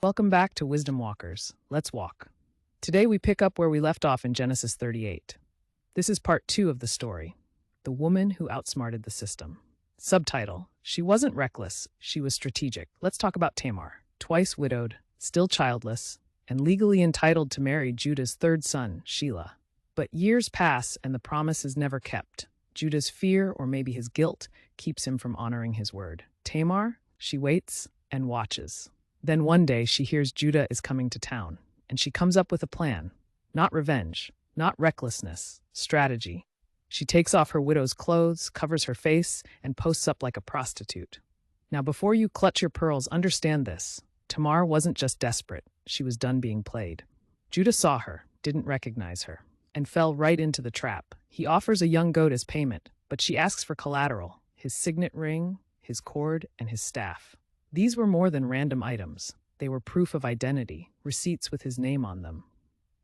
Welcome back to Wisdom Walkers. Let's walk. Today we pick up where we left off in Genesis 38. This is part 2 of the story, The Woman Who Outsmarted the System. Subtitle, She Wasn't Reckless, She Was Strategic. Let's talk about Tamar, twice widowed, still childless, and legally entitled to marry Judah's third son, Shelah. But years pass and the promise is never kept. Judah's fear, or maybe his guilt, keeps him from honoring his word. Tamar, she waits and watches. Then one day she hears Judah is coming to town, and she comes up with a plan. Not revenge, not recklessness, strategy. She takes off her widow's clothes, covers her face, and posts up like a prostitute. Now before you clutch your pearls, understand this. Tamar wasn't just desperate, she was done being played. Judah saw her, didn't recognize her, and fell right into the trap. He offers a young goat as payment, but she asks for collateral, his signet ring, his cord, and his staff. These were more than random items. They were proof of identity, receipts with his name on them.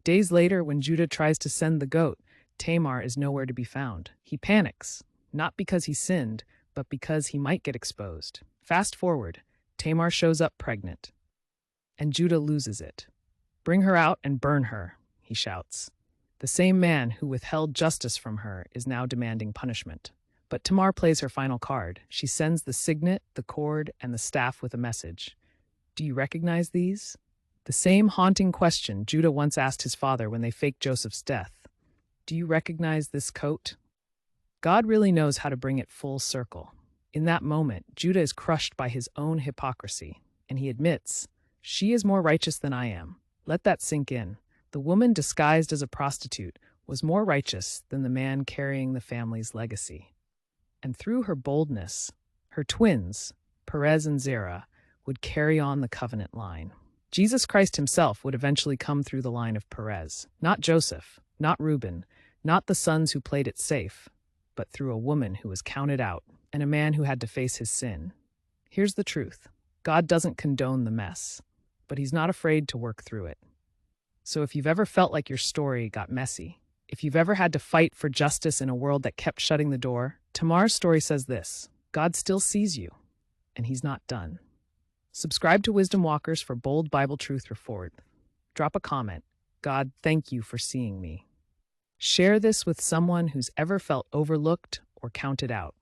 Days later, when Judah tries to send the goat, Tamar is nowhere to be found. He panics, not because he sinned, but because he might get exposed. Fast forward, Tamar shows up pregnant, and Judah loses it. "Bring her out and burn her," he shouts. The same man who withheld justice from her is now demanding punishment. But Tamar plays her final card. She sends the signet, the cord, and the staff with a message. Do you recognize these? The same haunting question Judah once asked his father when they faked Joseph's death. Do you recognize this coat? God really knows how to bring it full circle. In that moment, Judah is crushed by his own hypocrisy, and he admits, "She is more righteous than I am." Let that sink in. The woman disguised as a prostitute was more righteous than the man carrying the family's legacy. And through her boldness, her twins, Perez and Zerah, would carry on the covenant line. Jesus Christ himself would eventually come through the line of Perez, not Joseph, not Reuben, not the sons who played it safe, but through a woman who was counted out and a man who had to face his sin. Here's the truth. God doesn't condone the mess, but he's not afraid to work through it. So if you've ever felt like your story got messy, if you've ever had to fight for justice in a world that kept shutting the door, Tamar's story says this: God still sees you, and he's not done. Subscribe to Wisdom Walkers for bold Bible truth forward. Drop a comment. God, thank you for seeing me. Share this with someone who's ever felt overlooked or counted out.